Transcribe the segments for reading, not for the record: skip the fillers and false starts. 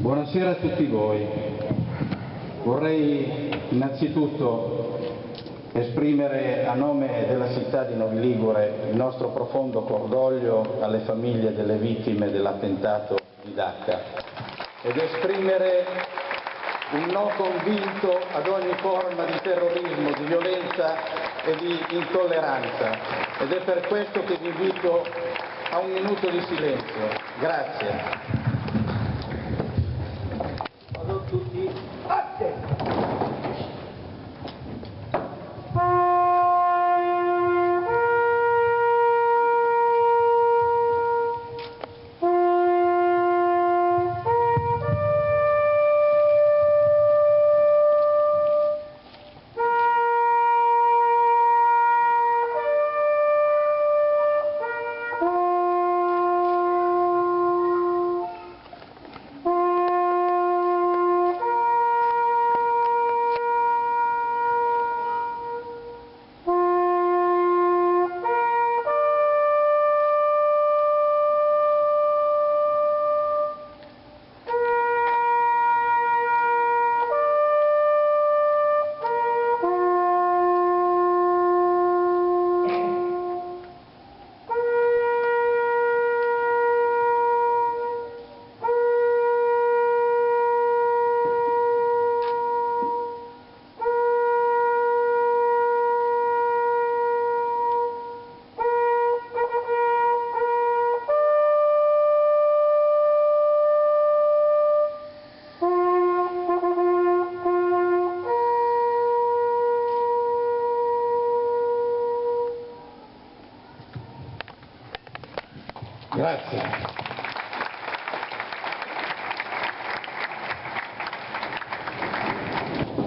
Buonasera a tutti voi. Vorrei innanzitutto esprimere a nome della città di Novi Ligure il nostro profondo cordoglio alle famiglie delle vittime dell'attentato di Dacca ed esprimere un no convinto ad ogni forma di terrorismo, di violenza e di intolleranza. Ed è per questo che vi invito a un minuto di silenzio. Grazie. Tutti Grazie.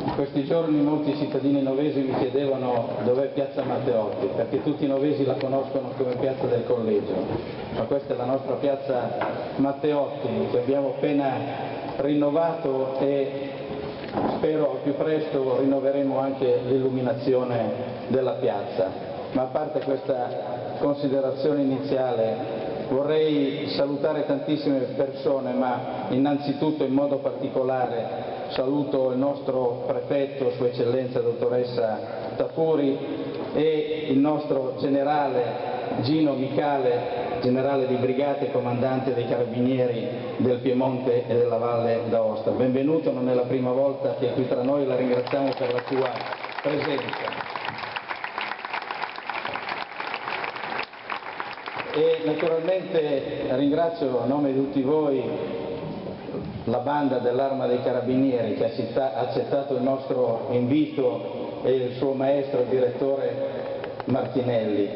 In questi giorni molti cittadini novesi mi chiedevano dov'è Piazza Matteotti, perché tutti i novesi la conoscono come Piazza del Collegio, ma questa è la nostra Piazza Matteotti che abbiamo appena rinnovato e spero al più presto rinnoveremo anche l'illuminazione della piazza. Ma a parte questa considerazione iniziale, vorrei salutare tantissime persone, ma innanzitutto in modo particolare saluto il nostro prefetto, Sua Eccellenza Dottoressa Tafuri, e il nostro generale Gino Micale, generale di brigata e comandante dei Carabinieri del Piemonte e della Valle d'Aosta. Benvenuto, non è la prima volta che è qui tra noi, la ringraziamo per la sua presenza. E naturalmente ringrazio a nome di tutti voi la banda dell'Arma dei Carabinieri che ha accettato il nostro invito e il suo maestro, il direttore Martinelli.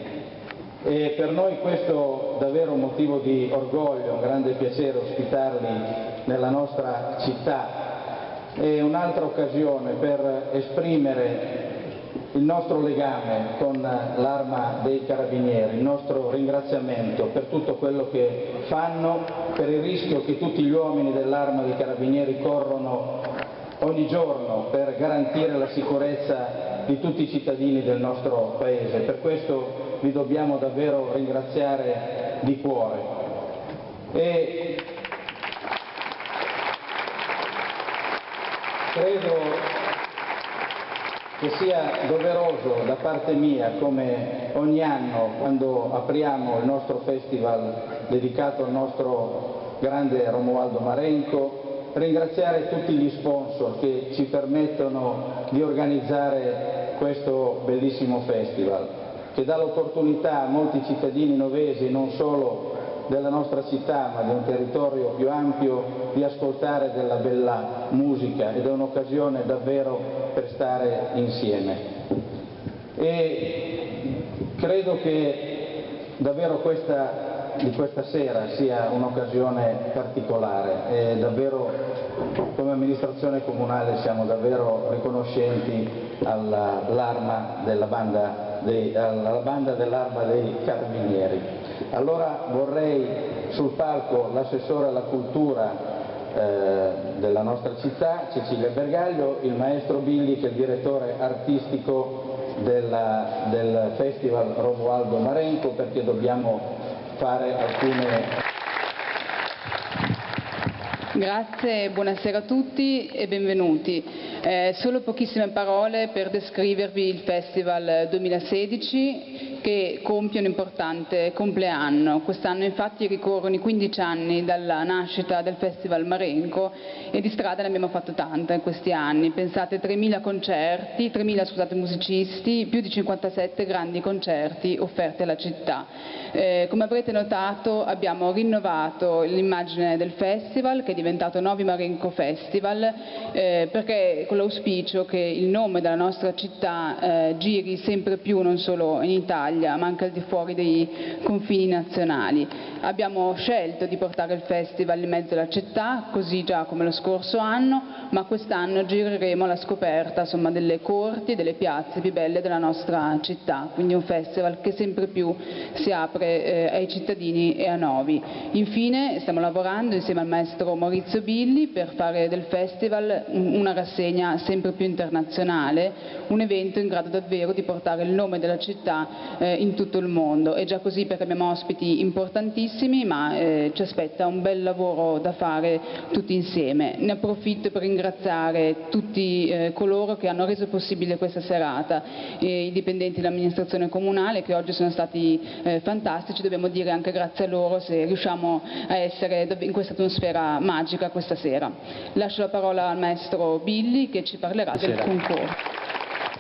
E per noi questo è davvero un motivo di orgoglio, un grande piacere ospitarli nella nostra città. È un'altra occasione per esprimere il nostro legame con l'Arma dei Carabinieri, il nostro ringraziamento per tutto quello che fanno, per il rischio che tutti gli uomini dell'Arma dei Carabinieri corrono ogni giorno per garantire la sicurezza di tutti i cittadini del nostro Paese. Per questo vi dobbiamo davvero ringraziare di cuore. E credo che sia doveroso da parte mia, come ogni anno quando apriamo il nostro festival dedicato al nostro grande Romualdo Marenco, ringraziare tutti gli sponsor che ci permettono di organizzare questo bellissimo festival, che dà l'opportunità a molti cittadini novesi, non solo della nostra città ma di un territorio più ampio, di ascoltare della bella musica, ed è un'occasione davvero per stare insieme. E credo che davvero di questa sera sia un'occasione particolare e davvero come amministrazione comunale siamo davvero riconoscenti alla banda dell'Arma dei Carabinieri. Allora vorrei sul palco l'assessore alla cultura della nostra città, Cecilia Bergaglio, il maestro Billi che è il direttore artistico del Festival Romualdo Marenco, perché dobbiamo fare alcune Grazie, buonasera a tutti e benvenuti. Solo pochissime parole per descrivervi il Festival 2016 che compie un importante compleanno. Quest'anno infatti ricorrono i 15 anni dalla nascita del Festival Marenco e di strada ne abbiamo fatto tanta in questi anni. Pensate 3.000 musicisti, più di 57 grandi concerti offerti alla città. Come avrete notato abbiamo rinnovato l'immagine del festival, che è diventato Novi Marenco Festival, perché con l'auspicio che il nome della nostra città giri sempre più non solo in Italia ma anche al di fuori dei confini nazionali. Abbiamo scelto di portare il festival in mezzo alla città, così già come lo scorso anno, ma quest'anno gireremo alla scoperta delle corti e delle piazze più belle della nostra città, quindi un festival che sempre più si apre ai cittadini e a Novi. Infine stiamo lavorando insieme al maestro Maurizio Billi per fare del festival una rassegna sempre più internazionale, un evento in grado davvero di portare il nome della città in tutto il mondo. È già così perché abbiamo ospiti importantissimi, ma ci aspetta un bel lavoro da fare tutti insieme. Ne approfitto per ringraziare tutti coloro che hanno reso possibile questa serata, i dipendenti dell'amministrazione comunale che oggi sono stati fantastici, dobbiamo dire anche grazie a loro se riusciamo a essere in questa atmosfera magica questa sera. Lascio la parola al maestro Billi che ci parlerà del concorso.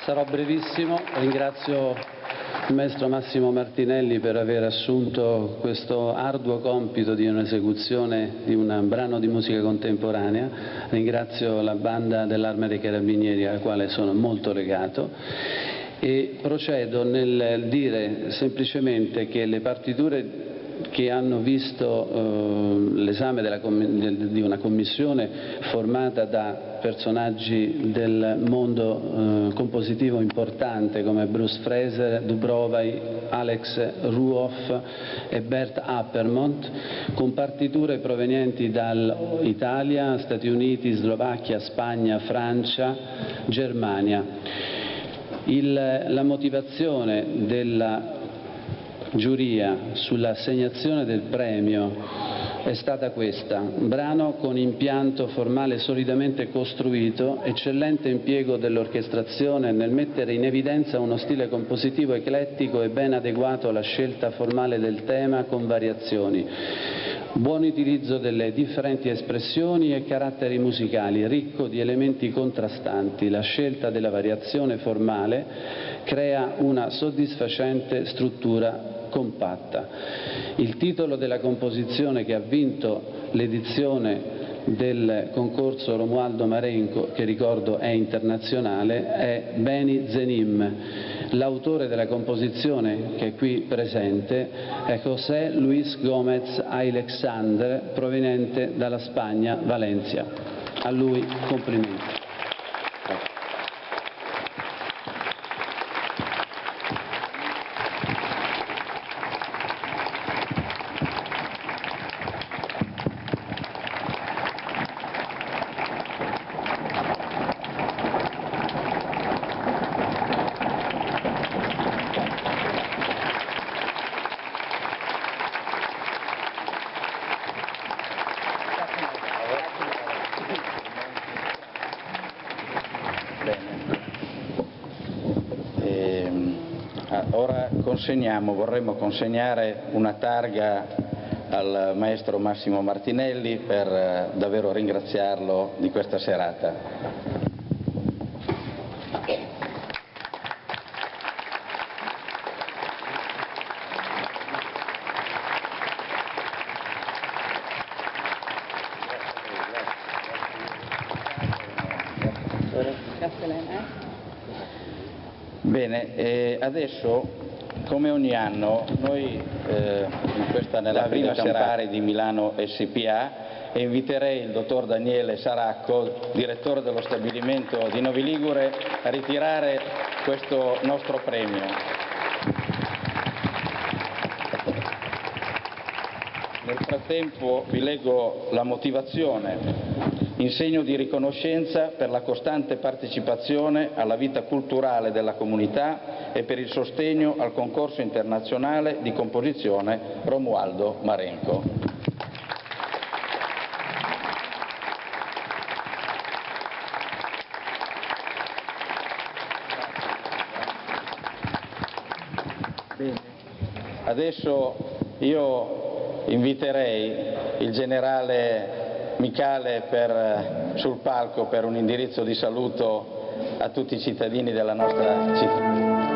Sarò brevissimo, ringrazio il maestro Massimo Martinelli per aver assunto questo arduo compito di un'esecuzione di un brano di musica contemporanea, ringrazio la banda dell'Arma dei Carabinieri alla quale sono molto legato e procedo nel dire semplicemente che le partiture che hanno visto l'esame di una commissione formata da personaggi del mondo compositivo importante come Bruce Fraser, Dubrovai, Alex Ruoff e Bert Appermont, con partiture provenienti dall'Italia, Stati Uniti, Slovacchia, Spagna, Francia, Germania. La motivazione della giuria sull'assegnazione del premio è stata questa: un brano con impianto formale solidamente costruito, eccellente impiego dell'orchestrazione nel mettere in evidenza uno stile compositivo eclettico e ben adeguato alla scelta formale del tema con variazioni, buon utilizzo delle differenti espressioni e caratteri musicali, ricco di elementi contrastanti. La scelta della variazione formale crea una soddisfacente struttura compatta. Il titolo della composizione che ha vinto l'edizione del concorso Romualdo Marenco, che ricordo è internazionale, è Beni Zenim. L'autore della composizione, che è qui presente, è José Luis Gómez Alexander, proveniente dalla Spagna, Valencia. A lui complimenti. Ora vorremmo consegnare una targa al maestro Massimo Martinelli per davvero ringraziarlo di questa serata. Bene, adesso come ogni anno noi nella prima serata di Milano SPA inviterei il dottor Daniele Saracco, direttore dello stabilimento di Novi Ligure, a ritirare questo nostro premio. Nel frattempo vi leggo la motivazione: in segno di riconoscenza per la costante partecipazione alla vita culturale della comunità e per il sostegno al concorso internazionale di composizione Romualdo Marenco. Adesso io inviterei il generale Micale sul palco per un indirizzo di saluto a tutti i cittadini della nostra città.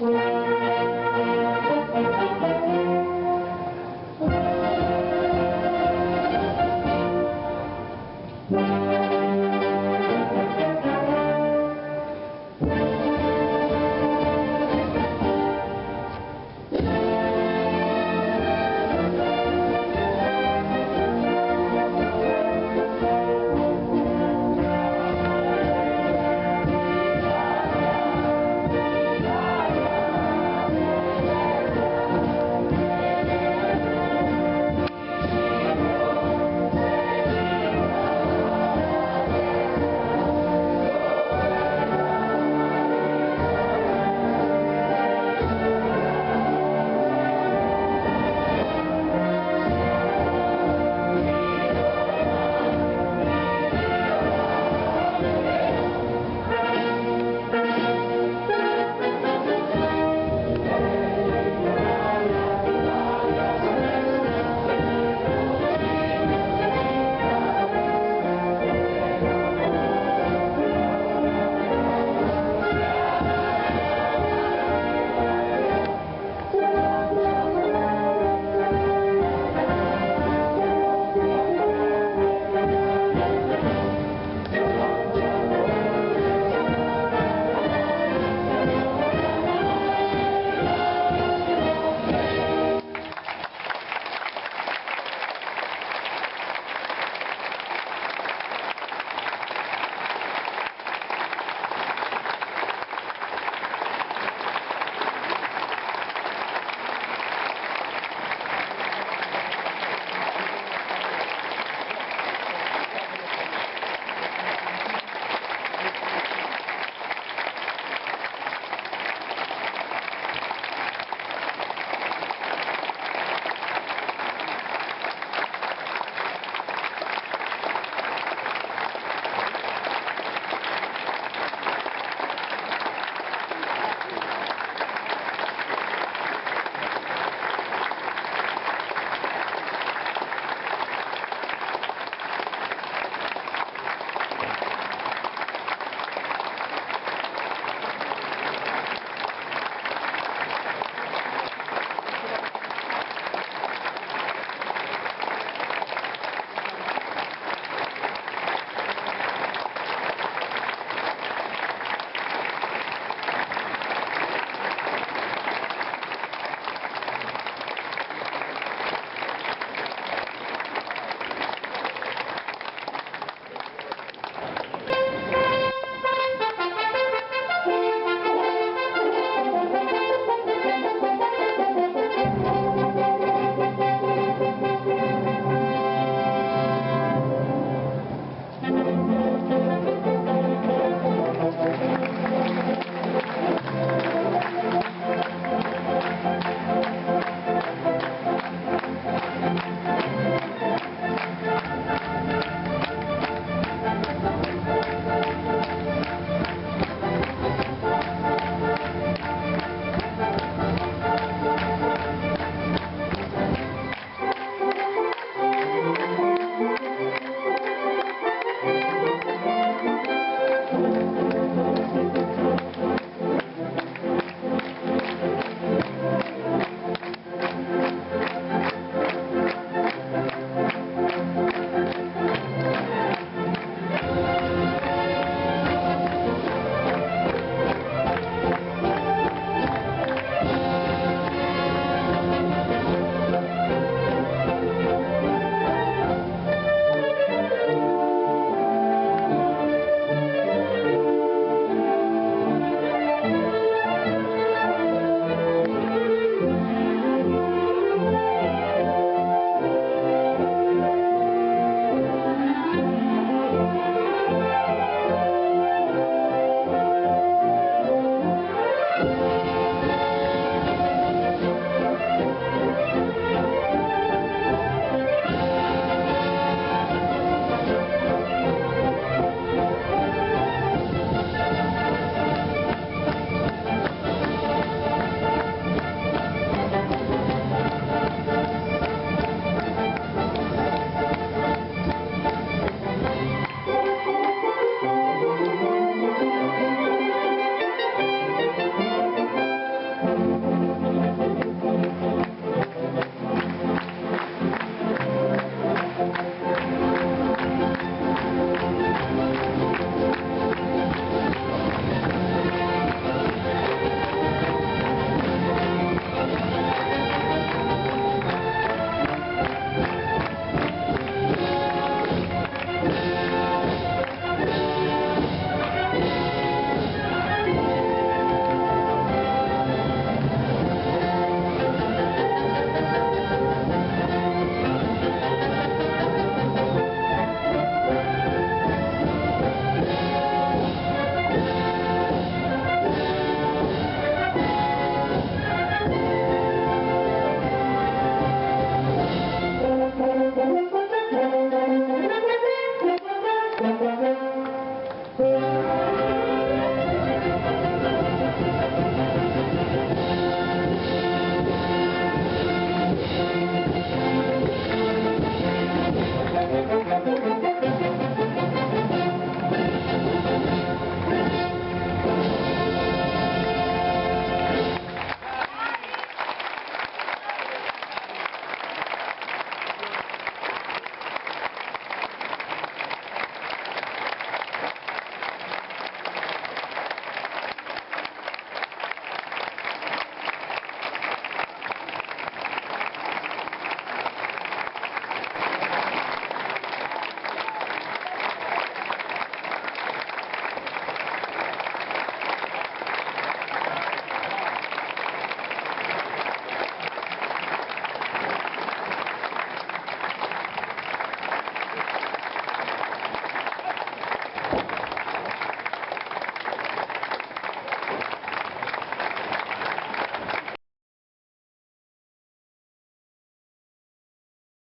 Grazie.